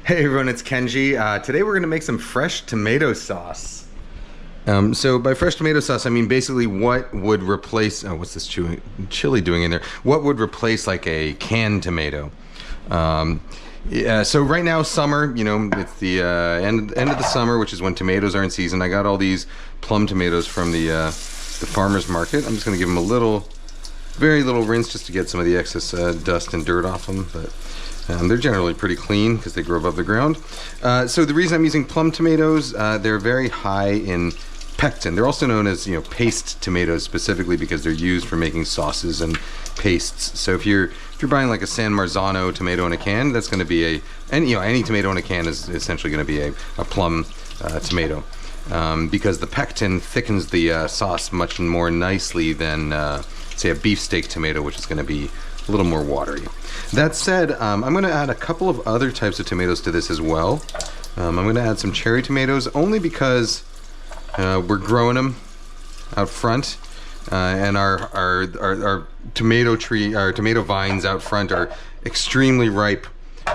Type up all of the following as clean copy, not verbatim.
Hey everyone, it's Kenji. Today we're going to make some fresh tomato sauce. So by fresh tomato sauce, I mean basically what would replace, what's this chili doing in there? What would replace like a canned tomato? Yeah, so right now, summer, you know, it's the end of the summer, which is when tomatoes are in season. I got all these plum tomatoes from the farmer's market. I'm just going to give them a very little rinse just to get some of the excess dust and dirt off them, but they're generally pretty clean because they grow above the ground. So the reason I'm using plum tomatoes, they're very high in pectin. They're also known as, paste tomatoes, specifically because they're used for making sauces and pastes. So if you're buying like a San Marzano tomato in a can, that's going to be any tomato in a can is essentially going to be a plum tomato, because the pectin thickens the sauce much more nicely than say a beefsteak tomato, which is going to be a little more watery. That said, I'm going to add a couple of other types of tomatoes to this as well. I'm going to add some cherry tomatoes only because we're growing them out front, and our tomato vines out front are extremely ripe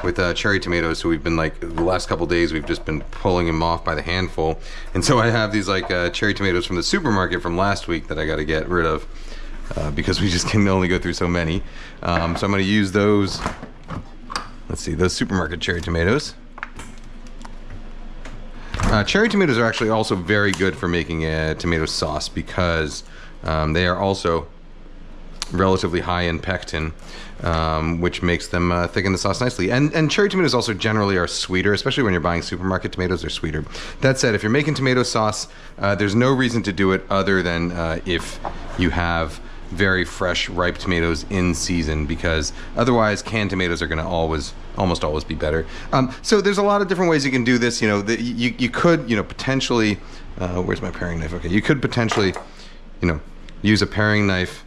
with cherry tomatoes. So we've been the last couple days we've just been pulling them off by the handful, and so I have these cherry tomatoes from the supermarket from last week that I got to get rid of. Because we just can only go through so many. So I'm going to use those, let's see, those supermarket cherry tomatoes. Cherry tomatoes are actually also very good for making a tomato sauce because they are also relatively high in pectin, which makes them thicken the sauce nicely. And cherry tomatoes also generally are sweeter, especially when you're buying supermarket tomatoes, they're sweeter. That said, if you're making tomato sauce, there's no reason to do it other than if you have very fresh, ripe tomatoes in season, because otherwise canned tomatoes are going to almost always be better. So there's a lot of different ways you can do this. You could, potentially, where's my paring knife? Okay, you could potentially, use a paring knife,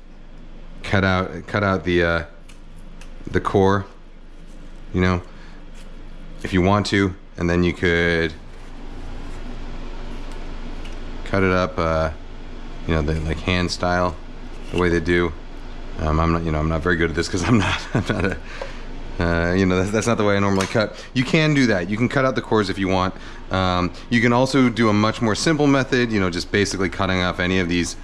cut out the core, if you want to, and then you could cut it up, like hand style, the way they do. I'm not very good at this because I'm not that's not the way I normally cut. You can do that. You can cut out the cores if you want. You can also do a much more simple method, just basically cutting off any of these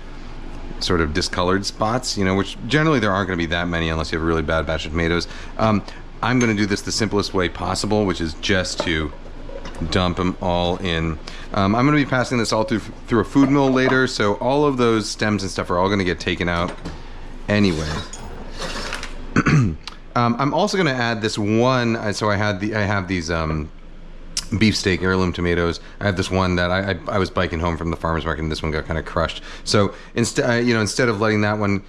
sort of discolored spots, which generally there aren't going to be that many unless you have a really bad batch of tomatoes. I'm going to do this the simplest way possible, which is just to dump them all in. I'm going to be passing this all through a food mill later, so all of those stems and stuff are all going to get taken out anyway. I'm also going to add this one. So I have these beefsteak heirloom tomatoes. I have this one that I was biking home from the farmer's market, and this one got kind of crushed. So instead of letting that one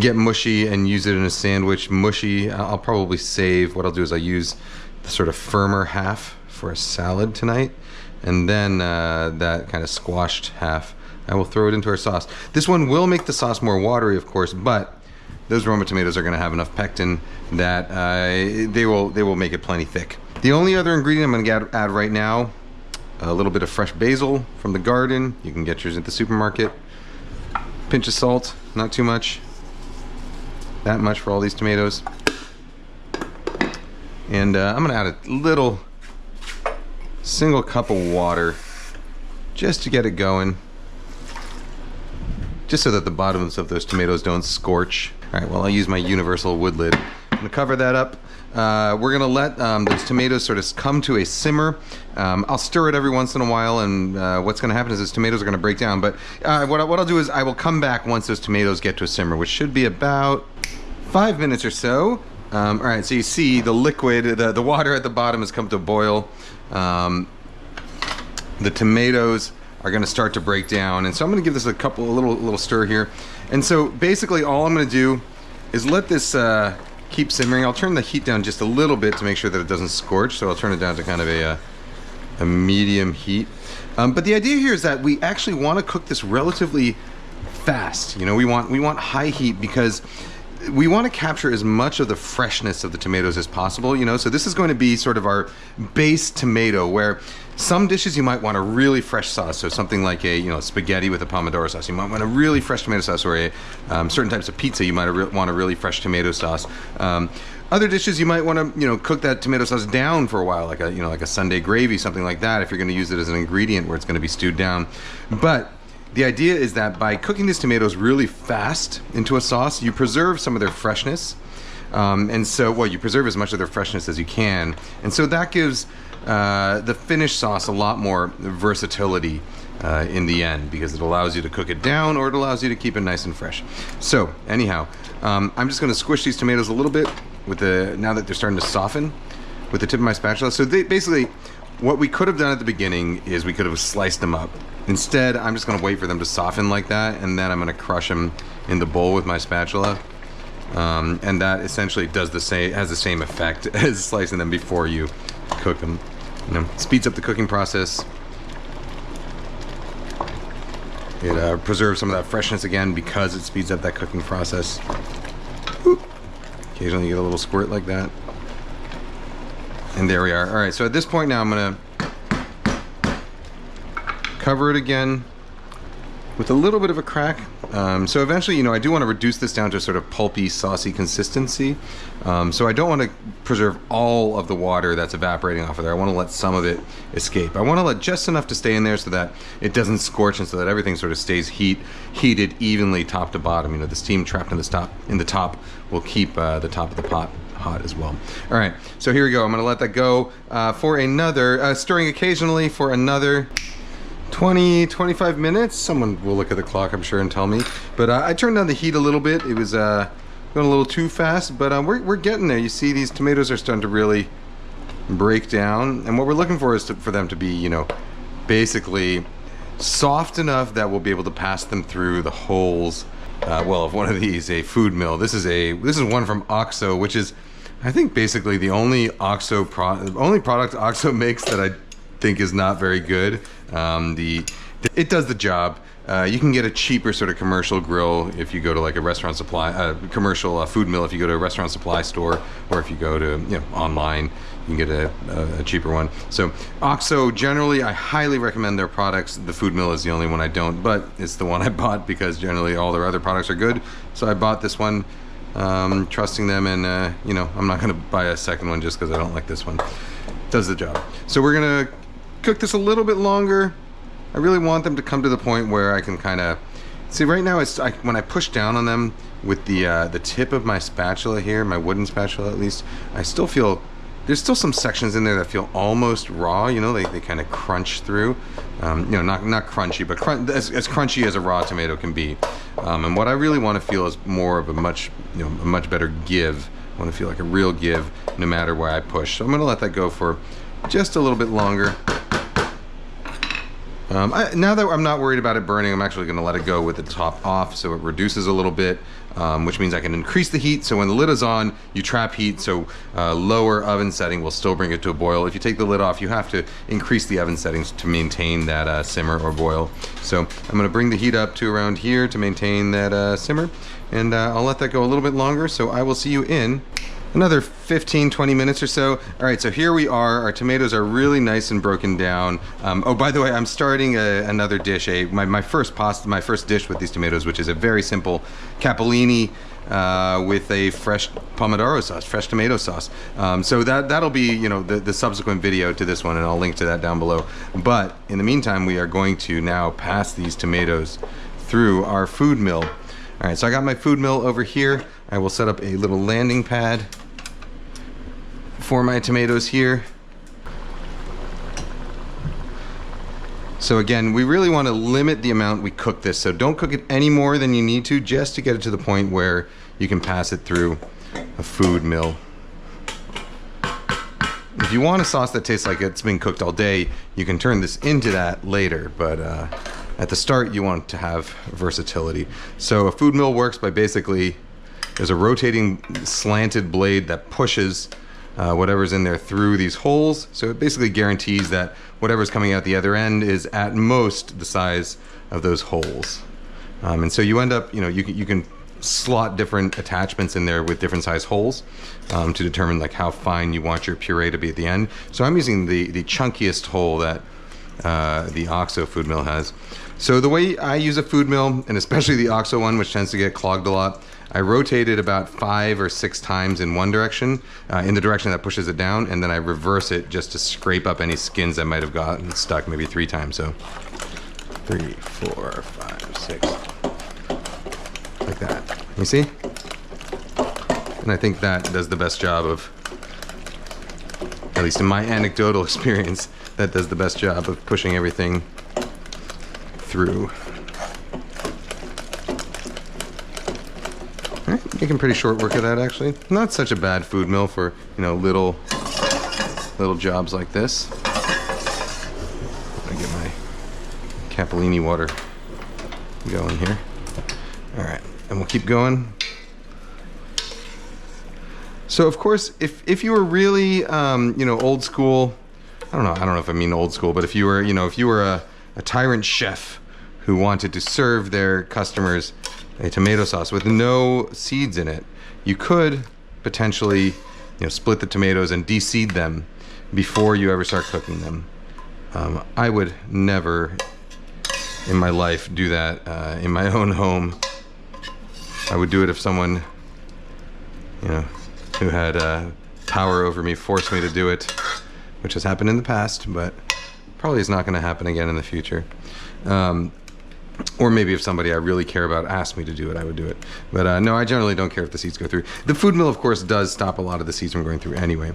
get mushy and use it in a sandwich mushy, I'll probably save. What I'll do is I'll use the sort of firmer half for a salad tonight, and then that kind of squashed half I will throw it into our sauce. This one will make the sauce more watery, of course, but those Roma tomatoes are going to have enough pectin that they will make it plenty thick. The only other ingredient I'm going to add right now, a little bit of fresh basil from the garden. You can get yours at the supermarket. Pinch of salt, not too much. That much for all these tomatoes. And I'm going to add a little single cup of water just to get it going, just so that the bottoms of those tomatoes don't scorch. All right, well, I'll use my universal wood lid. I'm going to cover that up. We're going to let those tomatoes sort of come to a simmer. I'll stir it every once in a while, and what's going to happen is those tomatoes are going to break down. But what I'll do is I will come back once those tomatoes get to a simmer, which should be about 5 minutes or so. All right, so you see the liquid, the water at the bottom has come to a boil. The tomatoes are going to start to break down, and so I'm going to give this a little stir here. And so basically all I'm going to do is let this keep simmering. I'll turn the heat down just a little bit to make sure that it doesn't scorch, so I'll turn it down to kind of a medium heat. But the idea here is that we actually want to cook this relatively fast. We want high heat because we want to capture as much of the freshness of the tomatoes as possible, so this is going to be sort of our base tomato, where some dishes you might want a really fresh sauce, so something like a spaghetti with a pomodoro sauce, you might want a really fresh tomato sauce, or certain types of pizza you might want a really fresh tomato sauce. Other dishes you might want to, cook that tomato sauce down for a while, like a Sunday gravy, something like that, if you're going to use it as an ingredient where it's going to be stewed down. But the idea is that by cooking these tomatoes really fast into a sauce, you preserve some of their freshness. And so, well, you preserve as much of their freshness as you can. And so that gives the finished sauce a lot more versatility in the end, because it allows you to cook it down or it allows you to keep it nice and fresh. So anyhow, I'm just going to squish these tomatoes a little bit now that they're starting to soften with the tip of my spatula. So basically, what we could have done at the beginning is we could have sliced them up. Instead, I'm just going to wait for them to soften like that, and then I'm going to crush them in the bowl with my spatula. And that essentially has the same effect as slicing them before you cook them. Speeds up the cooking process. It preserves some of that freshness again because it speeds up that cooking process. Oop. Occasionally you get a little squirt like that. And there we are. All right, so at this point now I'm gonna cover it again with a little bit of a crack. So eventually, I do want to reduce this down to a sort of pulpy, saucy consistency. So I don't want to preserve all of the water that's evaporating off of there. I want to let some of it escape. I want to let just enough to stay in there so that it doesn't scorch and so that everything sort of stays heated evenly top to bottom. The steam trapped in the top will keep the top of the pot hot as well. All right, so here we go. I'm going to let that go for another, stirring occasionally for another 20-25 minutes. Someone will look at the clock, I'm sure, and tell me. But I turned down the heat a little bit. It was going a little too fast, but we're getting there. You see, these tomatoes are starting to really break down, and what we're looking for is for them to be, basically soft enough that we'll be able to pass them through the holes. Of one of these, a food mill. This is one from OXO, which is, I think, basically the only product OXO makes that I think is not very good. It does the job. You can get a cheaper sort of commercial grill if you go to like a restaurant supply, commercial food mill if you go to a restaurant supply store, or if you go to online, you can get a cheaper one. So OXO, generally, I highly recommend their products. The food mill is the only one I don't, but it's the one I bought because generally all their other products are good. So I bought this one, trusting them, and I'm not going to buy a second one just because I don't like this one. It does the job. So we're gonna cook this a little bit longer. I really want them to come to the point where I can kind of see. Right now, when I push down on them with the tip of my spatula here, my wooden spatula at least, I still feel there's still some sections in there that feel almost raw. They kind of crunch through. Not crunchy, but as crunchy as a raw tomato can be. And what I really want to feel is more of a much better give. I want to feel like a real give no matter where I push. So I'm going to let that go for just a little bit longer. Now that I'm not worried about it burning, I'm actually going to let it go with the top off so it reduces a little bit, which means I can increase the heat. So when the lid is on, you trap heat, so lower oven setting will still bring it to a boil. If you take the lid off, you have to increase the oven settings to maintain that simmer or boil. So I'm going to bring the heat up to around here to maintain that simmer, and I'll let that go a little bit longer. So I will see you in another 15-20 minutes or so. All right, so here we are. Our tomatoes are really nice and broken down. Oh, by the way, I'm starting another dish, my first dish with these tomatoes, which is a very simple capellini with a fresh pomodoro sauce, fresh tomato sauce. So that'll be the subsequent video to this one, and I'll link to that down below. But in the meantime, we are going to now pass these tomatoes through our food mill. All right, so I got my food mill over here. I will set up a little landing pad for my tomatoes here. So again, we really want to limit the amount we cook this. So don't cook it any more than you need to, just to get it to the point where you can pass it through a food mill. If you want a sauce that tastes like it's been cooked all day, you can turn this into that later, but at the start you want to have versatility. So a food mill works by basically, there's a rotating slanted blade that pushes whatever's in there through these holes. So it basically guarantees that whatever's coming out the other end is at most the size of those holes. And so you end up, you can slot different attachments in there with different size holes to determine like how fine you want your puree to be at the end. So I'm using the chunkiest hole that the OXO food mill has. So the way I use a food mill, and especially the OXO one, which tends to get clogged a lot, I rotate it about 5 or 6 times in one direction, in the direction that pushes it down, and then I reverse it just to scrape up any skins that might have gotten stuck, maybe 3 times. So 3, 4, 5, 6, like that. You see? And I think that does the best job of, at least in my anecdotal experience, that does the best job of pushing everything through. All right, making pretty short work of that, actually. Not such a bad food mill for, you know, little jobs like this. I get my capellini water going here. All right, and we'll keep going. So of course, if you were really, you know, old school, I don't know if I mean old school, but if you were, you know, if you were a tyrant chef who wanted to serve their customers a tomato sauce with no seeds in it, you could potentially, you know, split the tomatoes and de-seed them before you ever start cooking them. I would never in my life do that in my own home. I would do it if someone, you know, who had power over me forced me to do it, which has happened in the past, but probably is not going to happen again in the future. Or maybe if somebody I really care about asked me to do it, I would do it. But no, I generally don't care if the seeds go through. The food mill, of course, does stop a lot of the seeds from going through anyway.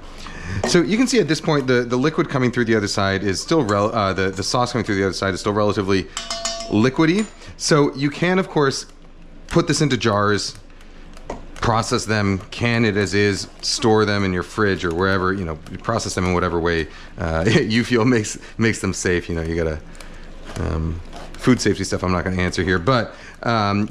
So you can see at this point, the liquid coming through the other side is still, the sauce coming through the other side is still relatively liquidy. So you can, of course, put this into jars, process them, can it as is, store them in your fridge or wherever, you know, process them in whatever way you feel makes them safe. You know, you gotta, food safety stuff I'm not gonna answer here, but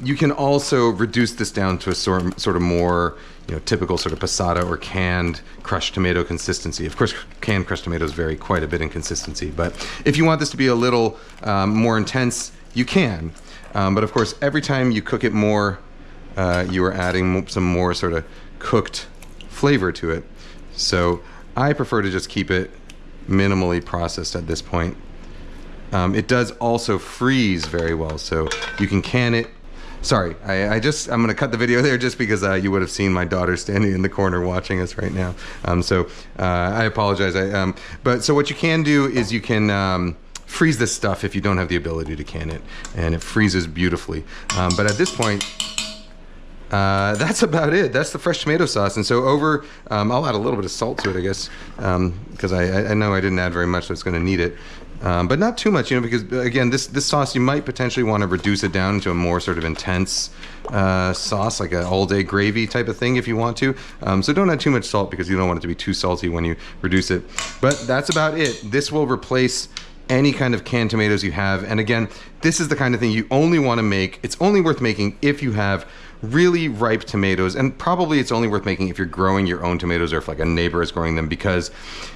you can also reduce this down to a sort of more, you know, typical sort of passata or canned crushed tomato consistency. Of course, canned crushed tomatoes vary quite a bit in consistency, but if you want this to be a little more intense, you can. But of course, every time you cook it more, you are adding some more sort of cooked flavor to it. So I prefer to just keep it minimally processed at this point. It does also freeze very well, so you can can it. Sorry, I'm going to cut the video there just because you would have seen my daughter standing in the corner watching us right now. So I apologize. But so what you can do is you can freeze this stuff if you don't have the ability to can it, and it freezes beautifully. But at this point, that's about it. That's the fresh tomato sauce. And so I'll add a little bit of salt to it, I guess, because I know I didn't add very much, so it's going to need it. But not too much, you know, because again, this sauce, you might potentially want to reduce it down to a more sort of intense sauce, like an all-day gravy type of thing if you want to. So don't add too much salt because you don't want it to be too salty when you reduce it. But that's about it. This will replace any kind of canned tomatoes you have. And again, this is the kind of thing you only want to make. It's only worth making if you have really ripe tomatoes, and probably it's only worth making if you're growing your own tomatoes or if like a neighbor is growing them, because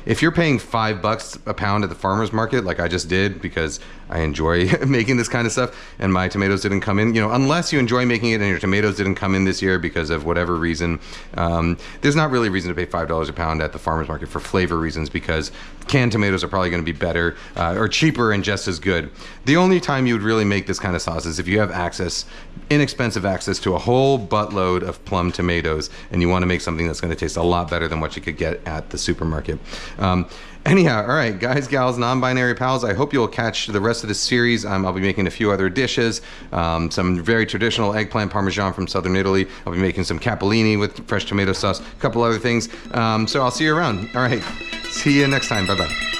if you're paying $5 a pound at the farmer's market, like I just did because I enjoy making this kind of stuff and my tomatoes didn't come in, you know, unless you enjoy making it and your tomatoes didn't come in this year because of whatever reason, there's not really a reason to pay $5 a pound at the farmer's market for flavor reasons, because canned tomatoes are probably going to be better or cheaper and just as good. The only time you would really make this kind of sauce is if you have inexpensive access to a whole buttload of plum tomatoes and you want to make something that's going to taste a lot better than what you could get at the supermarket. Anyhow, all right, guys, gals, non-binary pals, I hope you'll catch the rest of this series. I'll be making a few other dishes, some very traditional eggplant parmesan from southern Italy. I'll be making some capellini with fresh tomato sauce, a couple other things. So I'll see you around. All right, see you next time. Bye-bye.